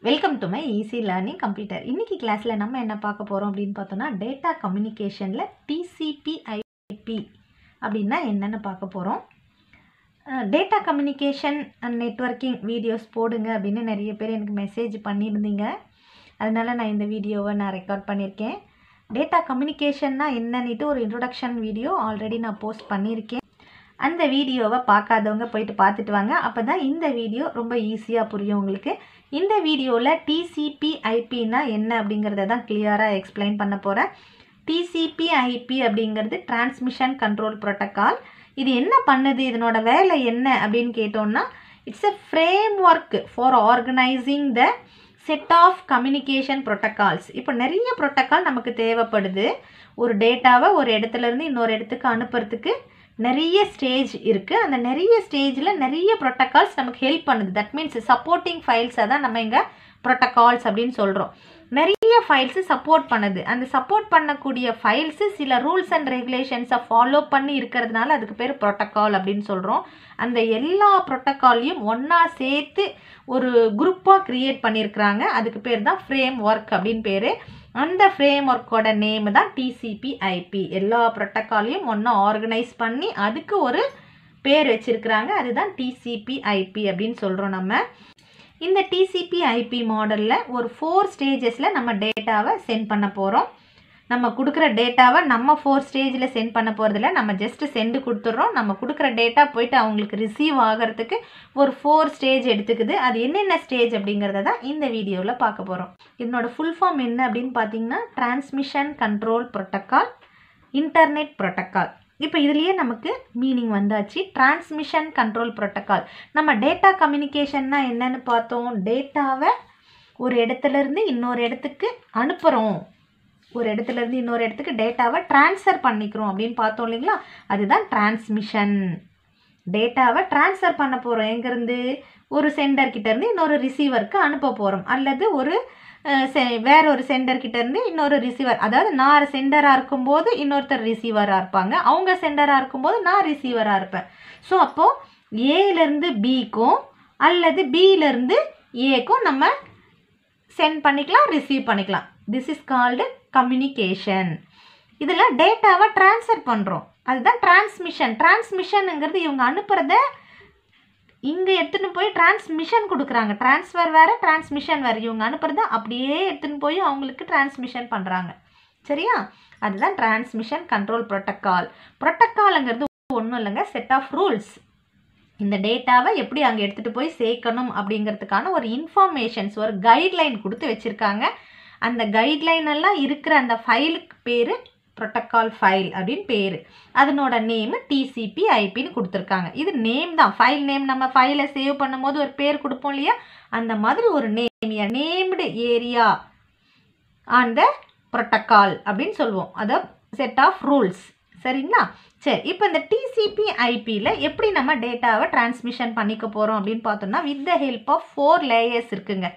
Welcome to my easy learning computer. இன்னைக்கு கிளாஸில் நம்ம என்ன பார்க்க போகிறோம் அப்படின்னு பார்த்தோன்னா, டேட்டா கம்யூனிகேஷனில் டிசிபி/ஐபி அப்படின்னா என்னென்னு பார்க்க போகிறோம். Data communication and networking videos போடுங்க அப்படின்னு நிறைய பேர் எனக்கு மெசேஜ் பண்ணியிருந்தீங்க. அதனால் நான் இந்த வீடியோவை ரெக்கார்ட் பண்ணியிருக்கேன். டேட்டா கம்யூனிகேஷன்னா என்னன்னுட்டு ஒரு இன்ட்ரொடக்ஷன் வீடியோ ஆல்ரெடி நான் போஸ்ட் பண்ணியிருக்கேன். அந்த வீடியோவை பார்க்காதவங்க போயிட்டு பார்த்துட்டு வாங்க. அப்போ தான் இந்த வீடியோ ரொம்ப ஈஸியாக புரியும் உங்களுக்கு. இந்த வீடியோவில் டிசிபி/ஐபின்னா என்ன அப்படிங்கிறத தான் கிளியராக எக்ஸ்பிளைன் பண்ண போகிறேன். டிசிபி/ஐபி அப்படிங்கிறது டிரான்ஸ்மிஷன் கண்ட்ரோல் ப்ரோட்டோக்கால். இது என்ன பண்ணுது, இதனோட வேலை என்ன அப்படின்னு கேட்டோம்னா, it's a framework for organising the set of communication protocols. இப்போ நிறைய ப்ரோட்டோக்கால் நமக்கு தேவைப்படுது. ஒரு டேட்டாவை ஒரு இடத்துலேருந்து இன்னொரு இடத்துக்கு அனுப்புறதுக்கு நிறைய ஸ்டேஜ் இருக்குது. அந்த நிறைய ஸ்டேஜில் நிறைய ப்ரோட்டோக்கால்ஸ் நமக்கு ஹெல்ப் பண்ணுது. தட் மீன்ஸ் சப்போர்ட்டிங் ஃபைல்ஸை தான் நம்ம இங்கே ப்ரோட்டோக்கால்ஸ் அப்படின்னு சொல்கிறோம். நிறைய ஃபைல்ஸு சப்போர்ட் பண்ணுது. அந்த சப்போர்ட் பண்ணக்கூடிய ஃபைல்ஸு சில ரூல்ஸ் அண்ட் ரெகுலேஷன்ஸை ஃபாலோ பண்ணி இருக்கிறதுனால அதுக்கு பேர் ப்ரோட்டோக்கால் அப்படின்னு சொல்கிறோம். அந்த எல்லா ப்ரோட்டோக்காலையும் ஒன்றா சேர்த்து ஒரு குரூப்பாக க்ரியேட் பண்ணியிருக்கிறாங்க. அதுக்கு பேர் தான் ஃப்ரேம் ஒர்க் அப்படின்னு பேர். அந்த ஃப்ரேம் ஒர்க்கோட நேம் தான் டிசிபி/ஐபி. எல்லா ப்ரோட்டோக்காலையும் ஒன்றா ஆர்கனைஸ் பண்ணி அதுக்கு ஒரு பேர் வச்சுருக்கிறாங்க. அதுதான் டிசிபி/ஐபி அப்படின்னு சொல்கிறோம் நம்ம. இந்த டிசிபி/ஐபி மாடலில் ஒரு 4 ஸ்டேஜஸில் நம்ம டேட்டாவை சென்ட் பண்ண போகிறோம். நம்ம கொடுக்குற டேட்டாவை நம்ம 4 ஸ்டேஜில் சென்ட் பண்ண போகிறதில்ல. நம்ம ஜஸ்ட்டு சென்டு கொடுத்துட்றோம். நம்ம கொடுக்குற டேட்டா போயிட்டு அவங்களுக்கு ரிசீவ் ஆகிறதுக்கு ஒரு 4 ஸ்டேஜ் எடுத்துக்குது. அது என்னென்ன ஸ்டேஜ் அப்படிங்கிறத தான் இந்த வீடியோவில் பார்க்க போகிறோம். இதனோட ஃபுல் ஃபார்ம் என்ன அப்படின்னு பார்த்தீங்கன்னா, transmission control protocol, internet protocol. இப்போ இதுலேயே நமக்கு மீனிங் வந்தாச்சு. Transmission control protocol. நம்ம டேட்டா கம்யூனிகேஷன்னா என்னென்னு பார்த்தோம். டேட்டாவை ஒரு இடத்துலேருந்து இன்னொரு இடத்துக்கு அனுப்புகிறோம். ஒரு இடத்துலேருந்து இன்னொரு இடத்துக்கு டேட்டாவை ட்ரான்ஸ்ஃபர் பண்ணிக்கிறோம் அப்படின்னு பார்த்தோம் இல்லைங்களா. அதுதான் டிரான்ஸ்மிஷன். டேட்டாவை ட்ரான்ஸ்ஃபர் பண்ண போகிறோம். எங்கேருந்து? ஒரு சென்டர்கிட்டேருந்து இன்னொரு ரிசீவருக்கு அனுப்ப போகிறோம். அல்லது ஒரு வேற ஒரு சென்டர்கிட்டேருந்து இன்னொரு ரிசீவர், அதாவது நான் சென்டராக இருக்கும்போது இன்னொருத்தர் ரிசீவராக இருப்பாங்க, அவங்க சென்டராக இருக்கும்போது நான் ரிசீவராக இருப்பேன். ஸோ அப்போது ஏலேருந்து பிக்கும் அல்லது பியிலேருந்து ஏக்கும் நம்ம சென்ட் பண்ணிக்கலாம், ரிசீவ் பண்ணிக்கலாம். This is called communication. இதில் டேட்டாவை ட்ரான்ஸ்ஃபர் பண்ணுறோம். அதுதான் டிரான்ஸ்மிஷன். டிரான்ஸ்மிஷனுங்கிறது இவங்க அனுப்புகிறத இங்கே எடுத்துகிட்டு போய் டிரான்ஸ்மிஷன் கொடுக்குறாங்க. ட்ரான்ஸ்ஃபர் வேறு, டிரான்ஸ்மிஷன் வேறு. இவங்க அனுப்புகிறத அப்படியே எடுத்துகிட்டு போய் அவங்களுக்கு டிரான்ஸ்மிஷன் பண்ணுறாங்க. சரியா? அதுதான் டிரான்ஸ்மிஷன் கண்ட்ரோல் ப்ரோட்டோக்கால். ப்ரோட்டோக்காலுங்கிறது ஒன்றும் இல்லைங்க, செட் ஆஃப் ரூல்ஸ். இந்த டேட்டாவை எப்படி அங்கே எடுத்துகிட்டு போய் சேர்க்கணும் அப்படிங்கிறதுக்கான ஒரு இன்ஃபர்மேஷன்ஸ், ஒரு கைட்லைன் கொடுத்து வச்சுருக்காங்க. அந்த கைட்லைன் எல்லாம் இருக்கிற அந்த ஃபைலுக்கு பேர் ப்ரோட்டோக்கால் ஃபைல் அப்படின்னு பேர். அதனோட நேமு டிசிபி/ஐபின்னு கொடுத்துருக்காங்க. இது நேம் தான், ஃபைல் நேம். நம்ம ஃபைலை சேவ் பண்ணும்போது ஒரு பேர் கொடுப்போம் இல்லையா, அந்த மாதிரி ஒரு name, named area on the protocol அப்படின்னு சொல்லுவோம். அதாவது செட் ஆஃப் ரூல்ஸ். சரிங்களா? சரி, இப்போ இந்த டிசிபி/ஐபியில் எப்படி நம்ம டேட்டாவை டிரான்ஸ்மிஷன் பண்ணிக்க போகிறோம் அப்படின்னு பார்த்தோம்னா, with the help of 4 layers இருக்குங்க.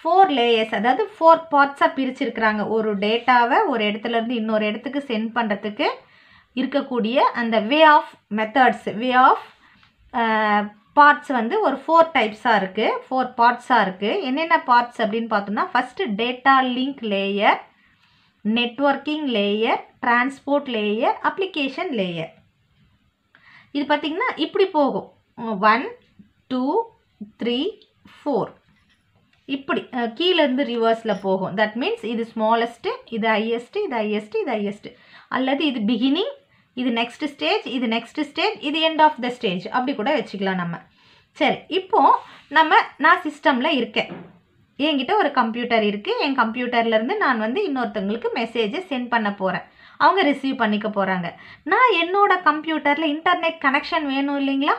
4 லேயர்ஸ், அதாவது 4 பார்ட்ஸாக பிரிச்சிருக்கிறாங்க. ஒரு டேட்டாவை ஒரு இடத்துலேருந்து இன்னொரு இடத்துக்கு சென்ட் பண்ணுறதுக்கு இருக்கக்கூடிய அந்த way of methods, way of parts வந்து ஒரு 4 டைப்ஸாக இருக்குது, 4 பார்ட்ஸாக இருக்குது. என்னென்ன பார்ட்ஸ் அப்படின்னு பார்த்தோம்னா, first data link layer, networking layer, transport layer, application layer. இது பார்த்திங்கன்னா இப்படி போகும். 1 2 3 4 இப்படி கீழேருந்து ரிவர்ஸில் போகும். தட் மீன்ஸ் இது ஸ்மாலஸ்ட்டு, இது ஹையஸ்ட்டு, இது ஹையஸ்ட்டு, இது ஹையஸ்ட்டு. அல்லது இது பிகினிங், இது நெக்ஸ்ட் ஸ்டேஜ், இது நெக்ஸ்ட் ஸ்டேஜ், இது எண்ட் ஆஃப் த ஸ்டேஜ். அப்படி கூட வச்சுக்கலாம் நம்ம. சரி, இப்போது நான் சிஸ்டமில் இருக்கேன். என்கிட்ட ஒரு கம்ப்யூட்டர் இருக்குது. என் கம்ப்யூட்டர்லேருந்து நான் வந்து இன்னொருத்தவங்களுக்கு மெசேஜை சென்ட் பண்ண போகிறேன். அவங்க ரிசீவ் பண்ணிக்க போகிறாங்க. நான் என்னோட கம்ப்யூட்டரில் இன்டர்நெட் கனெக்ஷன் வேணும் இல்லைங்களா?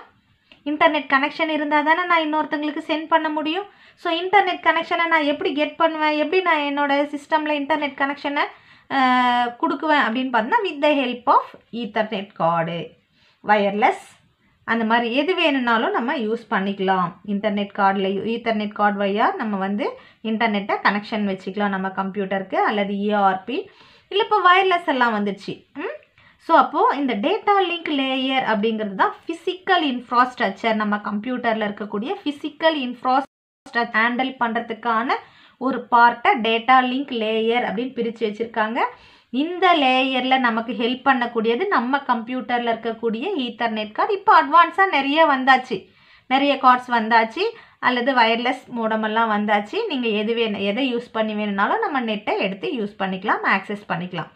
இன்டர்நெட் கனெக்ஷன் இருந்தால் தானே நான் இன்னொருத்தங்களுக்கு சென்ட் பண்ண முடியும். ஸோ இன்டர்நெட் கனெக்ஷனை நான் எப்படி கெட் பண்ணுவேன், எப்படி நான் என்னோடய சிஸ்டமில் இன்டர்நெட் கனெக்ஷனை கொடுக்குவேன் அப்படின்னு பார்த்தோன்னா, with the help of Ethernet card, wireless, அந்த மாதிரி எது வேணும்னாலும் நம்ம யூஸ் பண்ணிக்கலாம். இன்டர்நெட் கார்டில் ஈத்தர்நெட் கார்டு வழியாக நம்ம வந்து இன்டர்நெட்டை கனெக்ஷன் வச்சுக்கலாம் நம்ம கம்ப்யூட்டருக்கு. அல்லது ERP, இல்லை இப்போ வயர்லெஸ் எல்லாம் வந்துடுச்சு. ஸோ அப்போது இந்த டேட்டா லிங்க் லேயர் அப்படிங்கிறது தான் ஃபிசிக்கல் இன்ஃப்ராஸ்ட்ரக்சர். நம்ம கம்ப்யூட்டரில் இருக்கக்கூடிய ஃபிசிக்கல் ஹேண்டில் பண்ணுறதுக்கான ஒரு பார்ட்டை டேட்டா லிங்க் லேயர் அப்படின்னு பிரித்து வச்சுருக்காங்க. இந்த லேயரில் நமக்கு ஹெல்ப் பண்ணக்கூடியது நம்ம கம்ப்யூட்டரில் இருக்கக்கூடிய ஈத்தர்நெட் கார்டு. இப்போ அட்வான்ஸாக நிறைய வந்தாச்சு, நிறைய கார்ட்ஸ் வந்தாச்சு, அல்லது வயர்லெஸ் மோடமெல்லாம் வந்தாச்சு. நீங்கள் எதை யூஸ் பண்ணி வேணும்னாலும் நம்ம நெட்டை எடுத்து யூஸ் பண்ணிக்கலாம், ஆக்சஸ் பண்ணிக்கலாம்.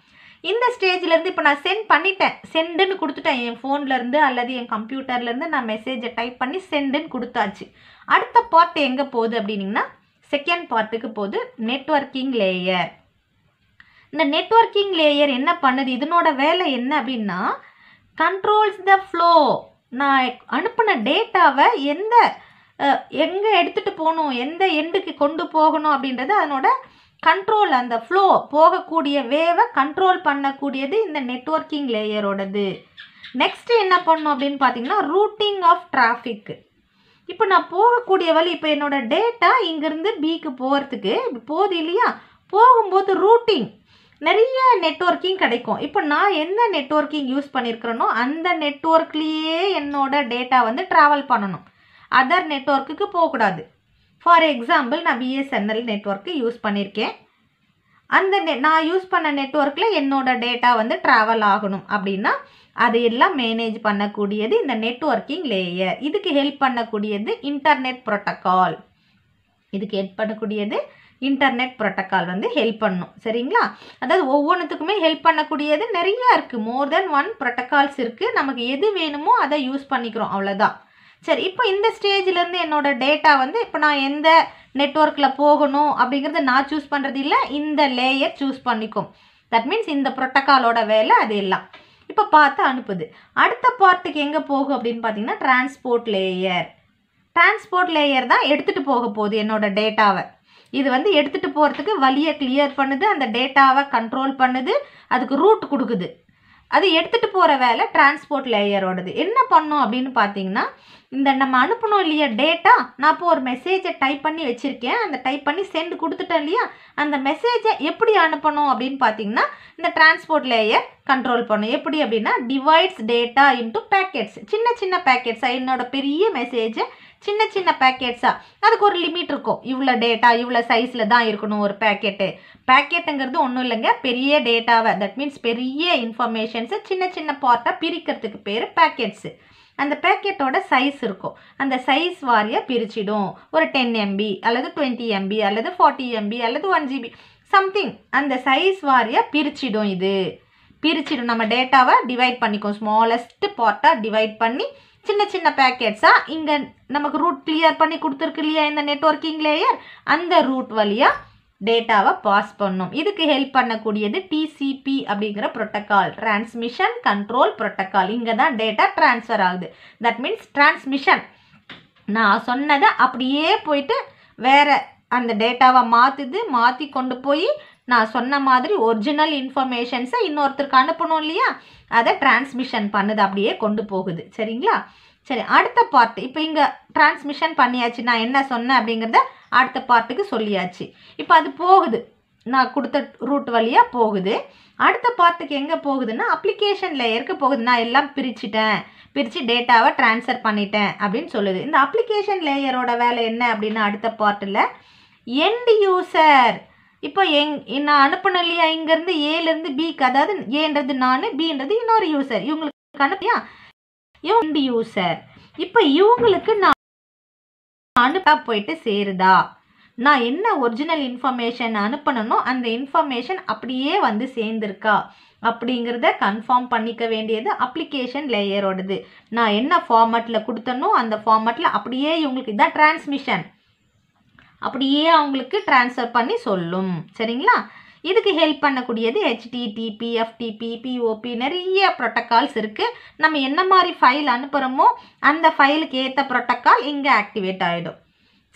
இந்த ஸ்டேஜ்லேருந்து இப்போ நான் சென்ட் பண்ணிட்டேன், சென்டுன்னு கொடுத்துட்டேன். என் ஃபோன்லேருந்து அல்லது என் கம்ப்யூட்டர்லேருந்து நான் மெசேஜை டைப் பண்ணி சென்டுன்னு கொடுத்தாச்சு. அடுத்த பார்ட் எங்கே போகுது அப்படின்னிங்கன்னா செகண்ட் பார்ட்டுக்கு போகுது, நெட்வொர்க்கிங் லேயர். இந்த நெட்வொர்க்கிங் லேயர் என்ன பண்ணுது, இதனோட வேலை என்ன அப்படின்னா கண்ட்ரோல்ஸ் த ஃப்ளோ. நான் அனுப்பின டேட்டாவை எங்கே எடுத்துகிட்டு போகணும், எந்த எண்டுக்கு கொண்டு போகணும் அப்படின்றது அதனோட கண்ட்ரோல். அந்த ஃப்ளோ போகக்கூடிய வேவை கண்ட்ரோல் பண்ணக்கூடியது இந்த நெட்வொர்க்கிங் லேயரோடது. நெக்ஸ்ட்டு என்ன பண்ணணும் அப்படின்னு பார்த்தீங்கன்னா ரூட்டிங் ஆஃப் டிராஃபிக். இப்போ நான் போகக்கூடிய வழி, இப்போ என்னோட டேட்டா இங்கேருந்து பிக்கு போகிறதுக்கு போகுது இல்லையா, போகும்போது ரூட்டிங் நிறைய நெட்வொர்க்கிங் கிடைக்கும். இப்போ நான் எந்த நெட்வொர்க்கிங் யூஸ் பண்ணியிருக்கிறேனோ அந்த நெட்வொர்க்லேயே என்னோட டேட்டா ட்ராவல் பண்ணணும், அதர் நெட்வொர்க்குக்கு போகக்கூடாது. ஃபார் எக்ஸாம்பிள் நான் பிஎஸ்என்எல் நெட்வொர்க்கு யூஸ் பண்ணியிருக்கேன். அந்த நான் யூஸ் பண்ண நெட்வொர்க்கில் என்னோட டேட்டா ட்ராவல் ஆகணும் அப்படின்னா அதையெல்லாம் மேனேஜ் பண்ணக்கூடியது இந்த நெட்வொர்க்கிங் லேயர். இதுக்கு ஹெல்ப் பண்ணக்கூடியது இன்டர்நெட் ப்ரோட்டோக்கால். இதுக்கு ஹெல்ப் பண்ணக்கூடியது இன்டர்நெட் ப்ரோட்டோக்கால் ஹெல்ப் பண்ணும். சரிங்களா? அதாவது ஒவ்வொன்றுத்துக்குமே ஹெல்ப் பண்ணக்கூடியது நிறைய இருக்குது, மோர் தென் ஒன் ப்ரோட்டோக்கால்ஸ் இருக்குது. நமக்கு எது வேணுமோ அதை யூஸ் பண்ணிக்கிறோம், அவ்வளோதான். சரி, இப்போ இந்த ஸ்டேஜ்லேருந்து என்னோட டேட்டா இப்போ நான் எந்த நெட்வொர்க்கில் போகணும் அப்படிங்கிறது நான் சூஸ் பண்ணுறது இல்லை, இந்த லேயர் சூஸ் பண்ணிக்கும். தட் மீன்ஸ் இந்த ப்ரோட்டோக்காலோட வேலை அது எல்லாம். இப்போ பார்த்து அனுப்புது. அடுத்த பார்ட்டுக்கு எங்கே போகும் அப்படின்னு பார்த்தீங்கன்னா டிரான்ஸ்போர்ட் லேயர். டிரான்ஸ்போர்ட் லேயர் தான் எடுத்துகிட்டு போக போகுது என்னோட டேட்டாவை. இது எடுத்துகிட்டு போகிறதுக்கு வழியை கிளியர் பண்ணுது, அந்த டேட்டாவை கண்ட்ரோல் பண்ணுது, அதுக்கு ரூட் கொடுக்குது. அது எடுத்துகிட்டு போகிற வேலை டிரான்ஸ்போர்ட் லேயரோடது. என்ன பண்ணும் அப்படின்னு பார்த்தீங்கன்னா இந்த நம்ம அனுப்பணும் இல்லையா டேட்டா, நான் இப்போ ஒரு மெசேஜை டைப் பண்ணி வச்சுருக்கேன், அந்த டைப் பண்ணி சென்ட் கொடுத்துட்டேன் இல்லையா, அந்த மெசேஜை எப்படி அனுப்பணும் அப்படின்னு பார்த்தீங்கன்னா இந்த டிரான்ஸ்போர்ட் லேயர் கண்ட்ரோல் பண்ணும். எப்படி அப்படின்னா டிவைட்ஸ் டேட்டா இன்ட்டு பேக்கெட்ஸ். சின்ன சின்ன பேக்கெட்ஸாக என்னோட பெரிய மெசேஜை சின்ன சின்ன பேக்கெட்ஸாக, அதுக்கு ஒரு லிமிட் இருக்கும், இவ்வளோ டேட்டா இவ்வளோ சைஸில் தான் இருக்கணும் ஒரு பேக்கெட்டு. பேக்கெட்டுங்கிறது ஒன்றும் இல்லைங்க, பெரிய டேட்டாவை, தட் மீன்ஸ் பெரிய இன்ஃபர்மேஷன்ஸை சின்ன சின்ன பார்ட்டாக பிரிக்கிறதுக்கு பேர் பேக்கெட்ஸு. அந்த பேக்கெட்டோட சைஸ் இருக்கும், அந்த சைஸ் வாரியாக பிரிச்சிடும். ஒரு 10 MB அல்லது 20 MB அல்லது 40 MB அல்லது 1 GB சம்திங் அந்த சைஸ் வாரியாக பிரிச்சிடும். இது பிரிச்சிடும், நம்ம டேட்டாவை டிவைட் பண்ணிக்கும், ஸ்மாலஸ்ட் பார்ட்டாக டிவைட் பண்ணி சின்ன சின்ன பேக்கெட்ஸாக. இங்கே நமக்கு ரூட் கிளியர் பண்ணி கொடுத்துருக்கு இல்லையா இந்த நெட்வொர்க்கிங் லேயர், அந்த ரூட் வழியாக டேட்டாவை பாஸ் பண்ணும். இதுக்கு ஹெல்ப் பண்ணக்கூடியது டிசிபி அப்படிங்கிற ப்ரோட்டோக்கால், டிரான்ஸ்மிஷன் கண்ட்ரோல் ப்ரோட்டோக்கால். இங்கே தான் டேட்டா ட்ரான்ஸ்ஃபர் ஆகுது. தட் மீன்ஸ் டிரான்ஸ்மிஷன், நான் சொன்னதை அப்படியே போயிட்டு வேறு அந்த டேட்டாவை மாற்றி கொண்டு போய் நான் சொன்ன மாதிரி ஒரிஜினல் இன்ஃபர்மேஷன்ஸை இன்னொருத்தருக்கு அனுப்பணும் இல்லையா, அதை டிரான்ஸ்மிஷன் பண்ணுது, அப்படியே கொண்டு போகுது. சரிங்களா? சரி, அடுத்த பார்ட். இப்போ இங்கே டிரான்ஸ்மிஷன் பண்ணியாச்சு, நான் என்ன சொன்னேன் அப்படிங்கிறத அடுத்த பார்ட்டுக்கு சொல்லியாச்சு. இப்போ அது போகுது, நான் கொடுத்த ரூட் வழியாக போகுது. அடுத்த பார்ட்டுக்கு எங்கே போகுதுன்னா அப்ளிகேஷன் லேயருக்கு போகுது. நான் எல்லாம் பிரித்து டேட்டாவை ட்ரான்ஸ்ஃபர் பண்ணிட்டேன் அப்படின்னு சொல்லுது. இந்த அப்ளிகேஷன் லேயரோட வேலை என்ன அப்படின்னா அடுத்த பார்ட்டில் எண்ட் யூசர். இப்போ நான் அனுப்பின இல்லையா இங்கேருந்து ஏலேருந்து பிக்கு, அதாவது ஏன்றது நான், பின்றது இன்னொரு யூசர், இவங்களுக்கு அனுப்பியா எண்ட் யூசர். இப்போ இவங்களுக்கு நான் அனுப்பா போயிட்டு சேருதா, நான் என்ன ஒரிஜினல் இன்ஃபர்மேஷன் அனுப்பணும் அந்த இன்ஃபர்மேஷன் அப்படியே சேர்ந்துருக்கா அப்படிங்கிறத கன்ஃபார்ம் பண்ணிக்க வேண்டியது அப்ளிகேஷன் லேயரோடது. நான் என்ன ஃபார்மேட்டில் கொடுத்தனோ அந்த ஃபார்மேட்டில் அப்படியே இவங்களுக்கு இதான் டிரான்ஸ்மிஷன், அப்படியே அவங்களுக்கு ட்ரான்ஸ்ஃபர் பண்ணி சொல்லும். சரிங்களா? இதுக்கு ஹெல்ப் பண்ணக்கூடியது HTTP, FTP, POP, நிறைய ப்ரோட்டோக்கால்ஸ் இருக்குது. நம்ம என்ன மாதிரி ஃபைல் அனுப்புகிறோமோ அந்த ஃபைலுக்கு ஏற்ற ப்ரோட்டோக்கால் இங்கே ஆக்டிவேட் ஆகிடும்.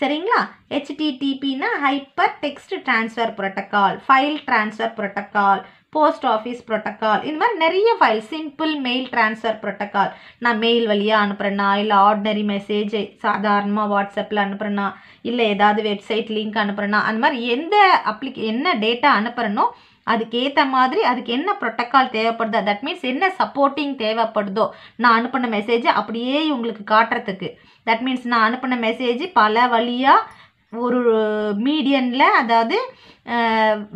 சரிங்களா? HTTPனா hyper text transfer protocol, file transfer protocol, post office protocol, இந்த மாதிரி நிறைய file. Simple mail transfer protocol, நான் மெயில் வழியாக அனுப்புகிறேன்னா, இல்லை ஆர்டினரி மெசேஜ் சாதாரணமாக வாட்ஸ்அப்பில் அனுப்புகிறேன்னா, இல்லை ஏதாவது வெப்சைட் லிங்க் அனுப்புகிறேன்னா, அந்த மாதிரி எந்த என்ன டேட்டா அனுப்புகிறேனோ அதுக்கேற்ற மாதிரி அதுக்கு என்ன ப்ரோட்டோக்கால் தேவைப்படுதோ, தட் மீன்ஸ் என்ன சப்போர்ட்டிங் தேவைப்படுதோ, நான் அனுப்பின மெசேஜை அப்படியே உங்களுக்கு காட்டுறதுக்கு. தட் மீன்ஸ் நான் அனுப்பின மெசேஜ் பல வழியாக ஒரு மீடியனில், அதாவது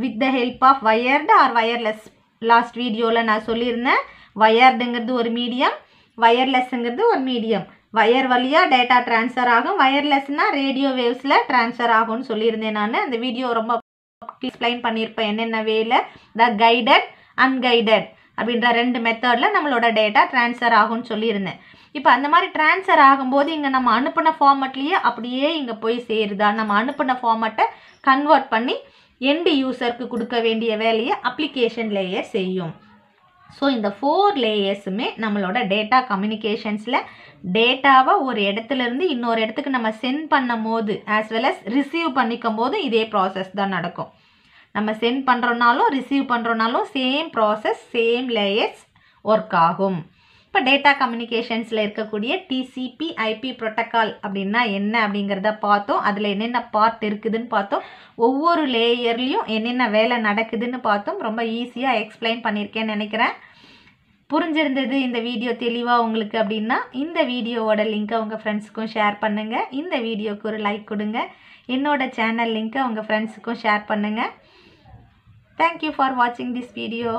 with the help of wired or wireless. Last வீடியோவில் நான் சொல்லியிருந்தேன், வயர்டுங்கிறது ஒரு மீடியம், வயர்லெஸ்ஸுங்கிறது ஒரு மீடியம். வயர் வழியாக டேட்டா ட்ரான்ஸ்ஃபர் ஆகும், வயர்லெஸ்னால் ரேடியோ வேவ்ஸில் ட்ரான்ஸ்ஃபர் ஆகும்னு சொல்லியிருந்தேன். நான் அந்த வீடியோ ரொம்ப எக்ஸ்பிளைன் பண்ணியிருப்பேன் என்னென்ன வேல, த கைடட் அன்கைடட் அப்படின்ற 2 மெத்தடில் நம்மளோட டேட்டா ட்ரான்ஸ்ஃபர் ஆகும்னு சொல்லியிருந்தேன். இப்போ அந்த மாதிரி ட்ரான்ஸ்ஃபர் ஆகும்போது இங்கே நம்ம அனுப்பின ஃபார்மட்லேயே அப்படியே இங்கே போய் சேருதா, நம்ம அனுப்பின ஃபார்மட்டை கன்வெர்ட் பண்ணி எண்டு யூசருக்கு கொடுக்க வேண்டிய வேலையை அப்ளிகேஷன் லேயர் செய்யும். ஸோ இந்த 4 லேயர்ஸுமே நம்மளோட டேட்டா கம்யூனிகேஷன்ஸில் டேட்டாவை ஒரு இடத்துலேருந்து இன்னொரு இடத்துக்கு நம்ம சென்ட் பண்ணும் போது ஆஸ் வெல் அஸ் ரிசீவ் பண்ணிக்கும் போது இதே ப்ராசஸ் தான் நடக்கும். நம்ம சென்ட் பண்ணுறோனாலும் ரிசீவ் பண்ணுறோனாலும் same process, same layers work ஆகும். இப்போ டேட்டா கம்யூனிகேஷன்ஸில் இருக்கக்கூடிய டிசிபி ஐபி ப்ரோட்டோக்கால் அப்படின்னா என்ன அப்படிங்கிறத பார்த்தோம். அதில் என்னென்ன பார்ட் இருக்குதுன்னு பார்த்தோம். ஒவ்வொரு லேயர்லேயும் என்னென்ன வேலை நடக்குதுன்னு பார்த்தோம். ரொம்ப ஈஸியாக எக்ஸ்பிளைன் பண்ணியிருக்கேன்னு நினைக்கிறேன். புரிஞ்சிருந்தது இந்த வீடியோ தெளிவாக உங்களுக்கு அப்படின்னா இந்த வீடியோவோட லிங்க்கை உங்கள் ஃப்ரெண்ட்ஸுக்கும் ஷேர் பண்ணுங்கள். இந்த வீடியோவுக்கு ஒரு லைக் கொடுங்க. என்னோட சேனல் லிங்க்கை உங்கள் ஃப்ரெண்ட்ஸுக்கும் ஷேர் பண்ணுங்கள். Thank you for watching this video.